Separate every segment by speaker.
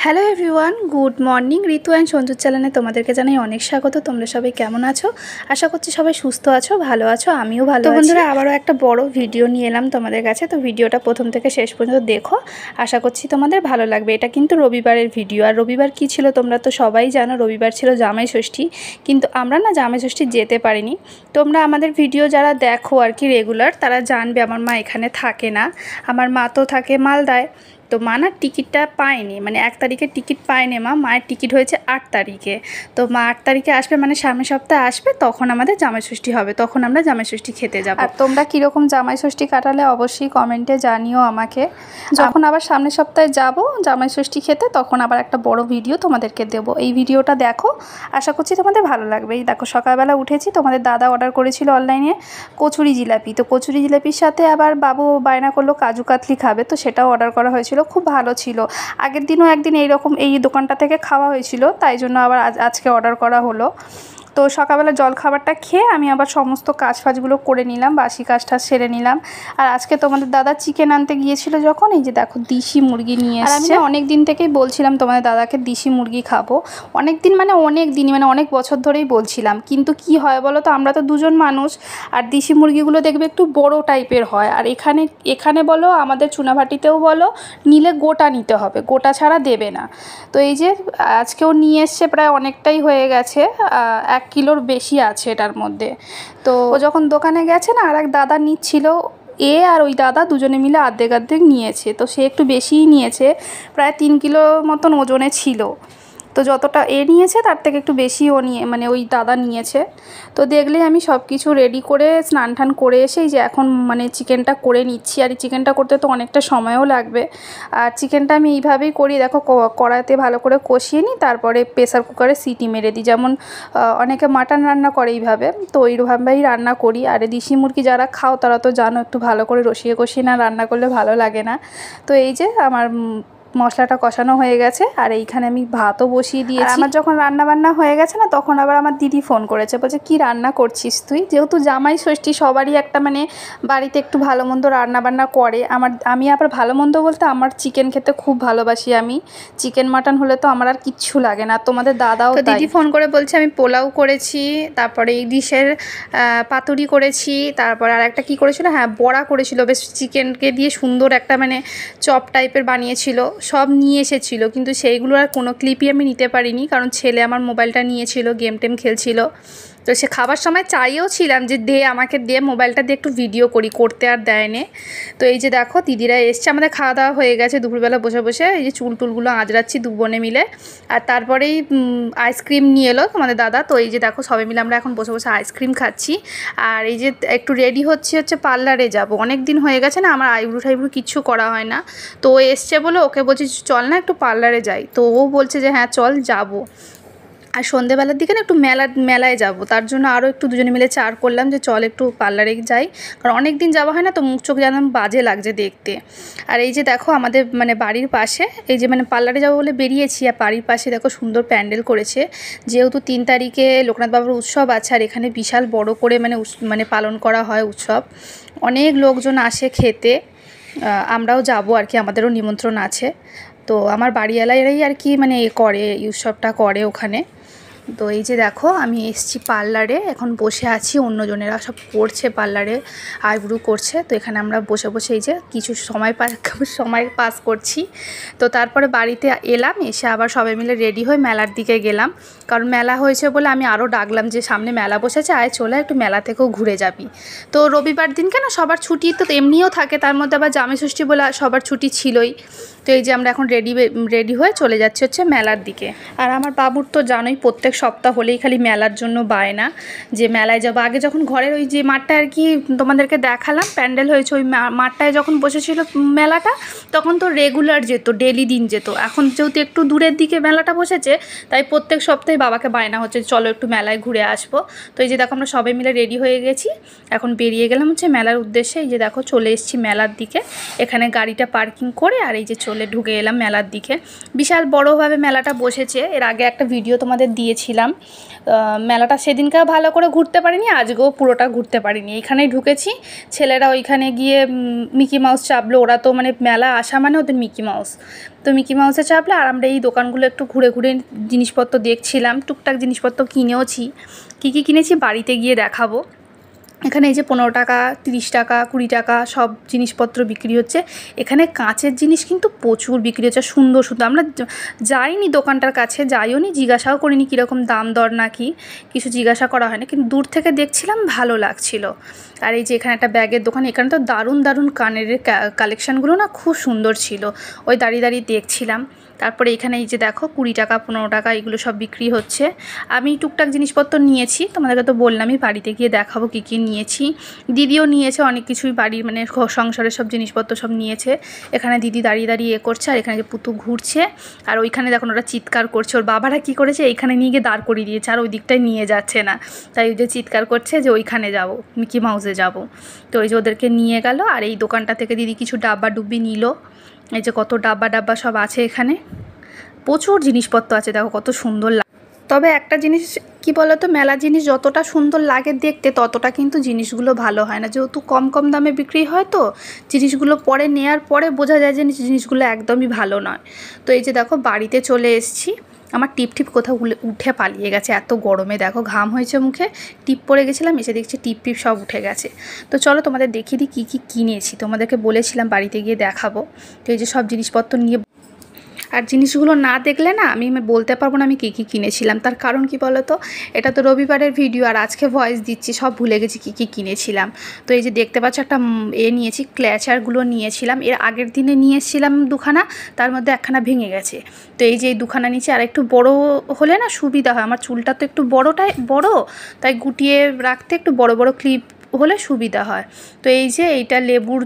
Speaker 1: Hello everyone, good morning. Ritu and সঞ্জুর চ্যানেলে তোমাদেরকে জানাই অনেক স্বাগত। তোমরা সবাই কেমন আছো? আশা করছি সবাই সুস্থ আছো, ভালো আছো, আমিও ভালো আছি। তো বন্ধুরা, আবারও একটা বড় ভিডিও নিয়ে এলাম তোমাদের কাছে। তো ভিডিওটা প্রথম থেকে শেষ পর্যন্ত দেখো, আশা করছি তোমাদের ভালো লাগবে। এটা কিন্তু রবিবারের ভিডিও। আর রবিবার কি ছিল তোমরা তো সবাই জানো, রবিবার ছিল জামাই ষষ্ঠী। কিন্তু আমরা না জামাই ষষ্ঠী যেতে পারিনি। তোমরা আমাদের ভিডিও যারা দেখো আর কি রেগুলার, তারা জানবে আমার মা এখানে থাকে না। আমার মা তো থাকে মালদায়। তো মা না টিকিটটা পায়নি, মানে 1 তারিখে টিকিট পায়নি মায়ের টিকিট হয়েছে 8 তারিখে। তো মা 8 তারিখে আসবে, মানে সামনের সপ্তাহে আসবে, তখন আমাদের জামাই ষষ্ঠী হবে, তখন আমরা জামাই ষষ্ঠী খেতে যাব। আর তোমরা কীরকম জামাই ষষ্ঠী কাটালে অবশ্যই কমেন্টে জানিও আমাকে। যখন আবার সামনের সপ্তাহে যাব জামাই ষষ্ঠী খেতে, তখন আবার একটা বড় ভিডিও তোমাদেরকে দেবো। এই ভিডিওটা দেখো, আশা করছি তোমাদের ভালো লাগবে। এই দেখো, সকালবেলা উঠেছি, তোমাদের দাদা অর্ডার করেছিল অনলাইনে কচুরি জিলাপি। তো কচুরি জিলাপির সাথে আবার বাবু বায়না করলো কাজু কাতলি খাবে, তো সেটাও অর্ডার করা হয়েছিল। খুব ভালো ছিল। আগের দিনও একদিন এইরকম এই দোকানটা থেকে খাওয়া হয়েছিল, তাই জন্য আবার আজকে অর্ডার করা হলো। তো সকালবেলা জলখাবারটা খেয়ে আমি আবার সমস্ত কাজগুলো করে নিলাম, বাসি কাজটা সেরে নিলাম। আর আজকে তোমাদের দাদা চিকেন আনতে গিয়েছিল যখন, এই যে দেখো দেশি মুরগি নিয়ে এসেছে। আমি অনেক দিন থেকেই বলছিলাম তোমাদের দাদাকে দেশি মুরগি খাবো। অনেক দিনই মানে অনেক বছর ধরেই বলছিলাম। কিন্তু কি হয় বলো তো, আমরা তো দুজন মানুষ, আর দেশি মুরগিগুলো দেখবে একটু বড় টাইপের হয়। আর এখানে বলো, আমাদের চুনাভাটিতেও বলো, নিলে গোটা নিতে হবে, গোটা ছাড়া দেবে না। তো এই যে আজকেও নিয়ে এসছে, প্রায় অনেকটাই হয়ে গেছে, 1 কিলোর বেশি আছে এটার মধ্যে। তো ও যখন দোকানে গেছে না, আর এক দাদা নিচ্ছিল, আর ওই দাদা দুজনে মিলে অর্ধেক নিয়েছে। তো সে একটু বেশিই নিয়েছে, প্রায় 3 কিলো মতন ওজনে ছিল। তো যতটা নিয়েছে তার থেকে একটু বেশিও মানে ওই দাদা নিয়েছে। তো দেখলেই আমি সব কিছু রেডি করে স্নান টান করে এসেই যে এখন মানে চিকেনটা করে নিচ্ছি। আর এই চিকেনটা করতে তো অনেকটা সময়ও লাগবে। আর চিকেনটা আমি এইভাবেই করি, দেখো কড়াইতে ভালো করে কষিয়ে নিই, তারপরে প্রেসার কুকারে সিটি মেরে দিই। যেমন অনেকে মাটন রান্না করে এইভাবে, তো ওইভাবেই রান্না করি। আর দেশি মুরগি যারা খাও তারা তো জানো, একটু ভালো করে কষিয়ে না রান্না করলে ভালো লাগে না। তো এই যে আমার মশলাটা কষানো হয়ে গেছে, আর এইখানে আমি ভাতও বসিয়ে দিয়েছি। আমার যখন রান্নাবান্না হয়ে গেছে না, তখন আবার আমার দিদি ফোন করেছে, বলছে কি রান্না করছিস তুই? যেহেতু জামাই ষষ্ঠী, সবারই একটা মানে বাড়িতে একটু ভালো মন্দ রান্নাবান্না করে। আমি আবার ভালো মন্দ বলতে আমার চিকেন খেতে খুব ভালোবাসি। আমি চিকেন মাটন হলে তো আমার আর কিচ্ছু লাগে না। তোমাদের দাদাও তাই। দিদি ফোন করে বলছে আমি পোলাও করেছি, তারপরে ইলিশের পাতুরি করেছি, তারপর আর একটা কী করেছিল, হ্যাঁ বড়া করেছিল, বেশ চিকেনকে দিয়ে সুন্দর একটা মানে চপ টাইপের বানিয়েছিল। সব নিয়ে এসেছিল, কিন্তু সেইগুলো আর কোনো ক্লিপই আমি নিতে পারিনি, কারণ ছেলে আমার মোবাইলটা নিয়েছিল, গেম টেম খেলছিল। তো সে খাবার সময় চাইও ছিলাম যে আমাকে দে মোবাইলটা দিয়ে একটু ভিডিও করতে আর দেয়নি। তো এই যে দেখো দিদিরা এসছে, আমাদের খাওয়া দাওয়া হয়ে গেছে। দুপুরবেলা বসে বসে এই যে চুলটুলগুলো আঁচড়াচ্ছি দু বোনে মিলে। আর তারপরেই আইসক্রিম নিয়ে এলো তোমাদের দাদা। তো এই যে দেখো সবাই মিলে আমরা এখন বসে বসে আইসক্রিম খাচ্ছি। আর এই যে একটু রেডি হচ্ছে পার্লারে যাব। অনেক দিন হয়ে গেছে না, আমার আইব্রু কিচ্ছু করা হয় না। তো ও এসছে বলে ওকে বলছি চল না একটু পার্লারে যাই। তো ও বলছে যে হ্যাঁ চল যাবো। আর সন্ধেবেলার দিকে না একটু মেলায় যাব, তার জন্য আরও একটু দুজনে মিলে চার করলাম যে চল একটু পার্লারে যাই, কারণ অনেক দিন যাওয়া হয় না, তো মুখ চোখ যেন বাজে লাগছে দেখতে। আর এই যে দেখো আমাদের মানে বাড়ির পাশে, এই যে মানে পার্লারে যাবো বলে বেরিয়েছি, আর বাড়ির পাশে দেখো সুন্দর প্যান্ডেল করেছে। যেহেতু 3 তারিখে লোকনাথ বাবার উৎসব আছে, আর এখানে বিশাল বড় করে মানে পালন করা হয় উৎসব। অনেক লোকজন আসে খেতে, আমরাও যাব আর কি, আমাদেরও নিমন্ত্রণ আছে। তো আমার বাড়িওয়ালারাই আর কি মানে করে এই উৎসবটা করে ওখানে। তো এই যে দেখো আমি এসছি পার্লারে, এখন বসে আছি, অন্যজনেরা সব করছে পার্লারে, আইব্রু করছে। তো এখানে আমরা বসে বসে এই যে কিছু সময় পাস করছি। তো তারপরে বাড়িতে এলাম, এসে আবার সবাই মিলে রেডি হয়ে মেলার দিকে গেলাম, কারণ মেলা হয়েছে বলে আমি আরও ডাকলাম যে সামনে মেলা বসেছে, আয় চলে একটু মেলা থেকেও ঘুরে যাবি। তো রবিবার দিন কেন সবার ছুটি তো এমনিও থাকে, তার মধ্যে আবার জামাই ষষ্ঠী বলে সবার ছুটি ছিলই। তো এই যে আমরা এখন রেডি হয়ে চলে যাচ্ছি হচ্ছে মেলার দিকে। আর আমার বাবুর তো জানোই প্রত্যেক সপ্তাহ হলেই খালি মেলার জন্য বায়না যে মেলায় যাবো। আগে যখন ঘরের ওই যে মাঠটায় আর কি তোমাদেরকে দেখালাম প্যান্ডেল হয়েছে, ওই মাঠটায় যখন বসেছিল মেলাটা, তখন তো রেগুলার যেত, ডেলি দিন যেত। এখন যেহেতু একটু দূরের দিকে মেলাটা বসেছে, তাই প্রত্যেক সপ্তাহে বাবাকে বায়না হচ্ছে চলো একটু মেলায় ঘুরে আসবো। তো এই যে দেখো আমরা সবাই মিলে রেডি হয়ে গেছি, এখন বেরিয়ে গেলাম হচ্ছে মেলার উদ্দেশ্যে। এই যে দেখো চলে এসেছি মেলার দিকে, এখানে গাড়িটা পার্কিং করে আর এই যে চলে চলে ঢুকে এলাম মেলার দিকে। বিশাল বড়োভাবে মেলাটা বসেছে, এর আগে একটা ভিডিও তোমাদের দিয়েছিলাম। মেলাটা সেদিনকেও ভালো করে ঘুরতে পারিনি, আজকেও পুরোটা ঘুরতে পারিনি। এইখানেই ঢুকেছি, ছেলেরা ওইখানে গিয়ে মিকি মাউস চাপলো। ওরা তো মানে মেলা আসা মানে ওদের মিকি মাউস, তো মিকি মাউসে চাপলো। আর আমরা এই দোকানগুলো একটু ঘুরে ঘুরে জিনিসপত্র দেখছিলাম, টুকটাক জিনিসপত্র কিনেওছি। কী কী কিনেছি বাড়িতে গিয়ে দেখাবো। এখানে এই যে 15 টাকা, 30 টাকা, 20 টাকা সব জিনিসপত্র বিক্রি হচ্ছে। এখানে কাঁচের জিনিস কিন্তু প্রচুর বিক্রি হচ্ছে, সুন্দর সুন্দর। আমরা যাইনি দোকানটার কাছে, যাইও নি, জিজ্ঞাসাও করিনি কীরকম দাম দর নাকি, কিছু জিজ্ঞাসা করা হয়নি, কিন্তু দূর থেকে দেখছিলাম ভালো লাগছিল। আর এই যে এখানে একটা ব্যাগের দোকান, এখানে তো দারুণ দারুণ কানের কালেকশানগুলো না খুব সুন্দর ছিল, ওই দাঁড়িয়ে দাঁড়িয়ে দেখছিলাম। তারপরে এখানে এই যে দেখো 20 টাকা, 15 টাকা এগুলো সব বিক্রি হচ্ছে। আমি টুকটাক জিনিসপত্র নিয়েছি, তোমাদেরকে তো বললামই বাড়িতে গিয়ে দেখাবো কী কী নিয়েছি। দিদিও নিয়েছে অনেক কিছুই, বাড়ির মানে সংসারের সব জিনিসপত্র সব নিয়েছে। এখানে দিদি দাঁড়িয়ে দাঁড়িয়ে করছে, আর এখানে যে পুতু ঘুরছে, আর ওইখানে দেখুন ওরা চিৎকার করছে। ওর বাবারা কী করেছে, এইখানে নিয়ে গিয়ে দাঁড় করিয়ে দিয়েছে, আর ওই দিকটায় নিয়ে যাচ্ছে না, তাই ওই যে চিৎকার করছে যে ওইখানে যাব, মিকি মাউসে যাব। তো ওই যে ওদেরকে নিয়ে গেল। আর এই দোকানটা থেকে দিদি কিছু ডাব্বা ডুব্বি নিল। এই যে কত ডাব্বা সব আছে, এখানে প্রচুর জিনিসপত্র আছে, দেখো কত সুন্দর লাগে। তবে একটা জিনিস কি বলো তো, মেলা জিনিস যতটা সুন্দর লাগে দেখতে, ততটা কিন্তু জিনিসগুলো ভালো হয় না, যেহেতু কম কম দামে বিক্রি হয়। তো জিনিসগুলো পরে নেয়ার পরে বোঝা যায় যে জিনিসগুলো একদমই ভালো নয়। তো এই যে দেখো বাড়িতে চলে এসেছি, আমার টিপ কোথাও উঠে পালিয়ে গেছে, এত গরমে দেখো ঘাম হয়েছে মুখে, টিপ পরে গেছিলাম, এসে দেখছি টিপ সব উঠে গেছে। তো চলো তোমাদের দেখিয়ে দিই কী কী কিনেছি, তোমাদেরকে বলেছিলাম বাড়িতে গিয়ে দেখাবো। তো এই যে সব জিনিসপত্র নিয়ে, আর জিনিসগুলো না দেখলে না আমি বলতে পারবো না আমি কী কী কিনেছিলাম। তার কারণ কি বলো তো, এটা তো রবিবারের ভিডিও, আর আজকে ভয়েস দিচ্ছি, সব ভুলে গেছি কী কী কিনেছিলাম। তো এই যে দেখতে পাচ্ছ একটা নিয়েছি, ক্ল্যাচারগুলো নিয়েছিলাম। এর আগের দিনে নিয়েছিলাম দুখানা, তার মধ্যে একখানা ভেঙে গেছে। তো এই যে এই দুখানা নিচে, আর একটু বড় হলে না সুবিধা হয়, আমার চুলটা তো একটু বড়, তাই গুটিয়ে রাখতে একটু বড় ক্লিপ হলে সুবিধা হয়। তো এই যে এইটা লেবুর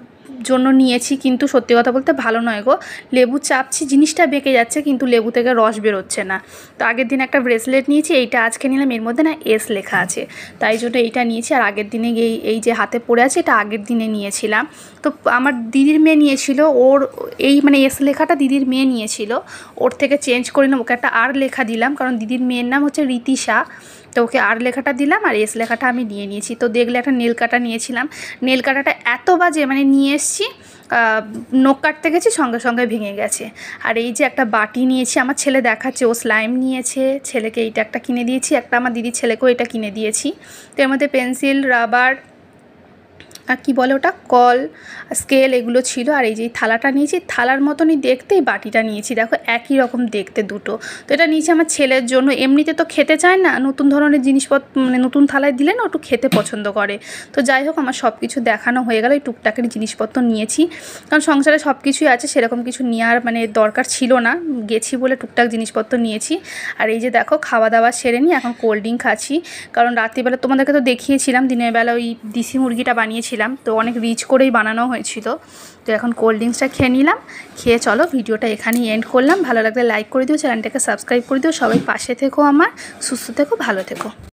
Speaker 1: জন্য নিয়েছি, কিন্তু সত্যি কথা বলতে ভালো নয় গো, লেবু চাপছি জিনিসটা বেঁকে যাচ্ছে, কিন্তু লেবু থেকে রস বেরোচ্ছে না। তো আগের দিন একটা ব্রেসলেট নিয়েছি, এইটা আজকে নিলাম, এর মধ্যে না এস লেখা আছে, তাই জন্য এইটা নিয়েছি। আর আগের দিনে এই যে হাতে পড়ে আছে, এটা আগের দিনে নিয়েছিলাম। তো আমার দিদির মেয়ে নিয়েছিল, ওর এই মানে এস লেখাটা দিদির মেয়ে নিয়েছিল, ওর থেকে চেঞ্জ করে নিলাম, ওকে একটা আর লেখা দিলাম, কারণ দিদির মেয়ের নাম হচ্ছে রীতিশা, তো ওকে আর লেখাটা দিলাম, আর এস লেখাটা আমি নিয়ে নিয়েছি। তো দেখলে একটা নেল কাটা নিয়েছিলাম, নেল কাটাটা এত বাজে, মানে নিয়ে এসছি, নখ কাটতে গেছি সঙ্গে সঙ্গে ভেঙে গেছে। আর এই যে একটা বাটি নিয়েছি, আমার ছেলে দেখাচ্ছে ও স্লাইম নিয়েছে, ছেলেকে এইটা একটা কিনে দিয়েছি, একটা আমার দিদির ছেলেকেও এটা কিনে দিয়েছি। তো এর মধ্যে পেন্সিল, রাবার, আর কী বলে ওটা, কল, স্কেল এগুলো ছিল। আর এই যে থালাটা নিয়েছি, থালার মতনই দেখতে এই বাটিটা নিয়েছি, দেখো একই রকম দেখতে দুটো। তো এটা নিয়েছি আমার ছেলের জন্য, এমনিতে তো খেতে চায় না, নতুন ধরনের জিনিসপত্র মানে নতুন থালায় দিলে না একটু খেতে পছন্দ করে। তো যাই হোক আমার সব কিছু দেখানো হয়ে গেল, এই টুকটাকের জিনিসপত্র নিয়েছি, কারণ সংসারে সব কিছুই আছে, সেরকম কিছু নেওয়ার মানে দরকার ছিল না, গেছি বলে টুকটাক জিনিসপত্র নিয়েছি। আর এই যে দেখো খাওয়া দাওয়া সেরে নিই, এখন কোল্ড ড্রিঙ্ক খাচ্ছি, কারণ রাত্রিবেলা তোমাদেরকে তো দেখিয়েছিলাম দিনের বেলা ওই দেশি মুরগিটা বানিয়েছিলাম, তো অনেক রিচ করেই বানানো হয়েছিল। তো এখন কোল্ড ড্রিঙ্কসটা খেয়ে নিলাম, খেয়ে চলো ভিডিওটা এখানেই এন্ড করলাম। ভালো লাগলে লাইক করে দিও, চ্যানেলটাকে সাবস্ক্রাইব করে দিও, সবাই পাশে থেকো, আমার সুস্থ থেকো, ভালো থেকো।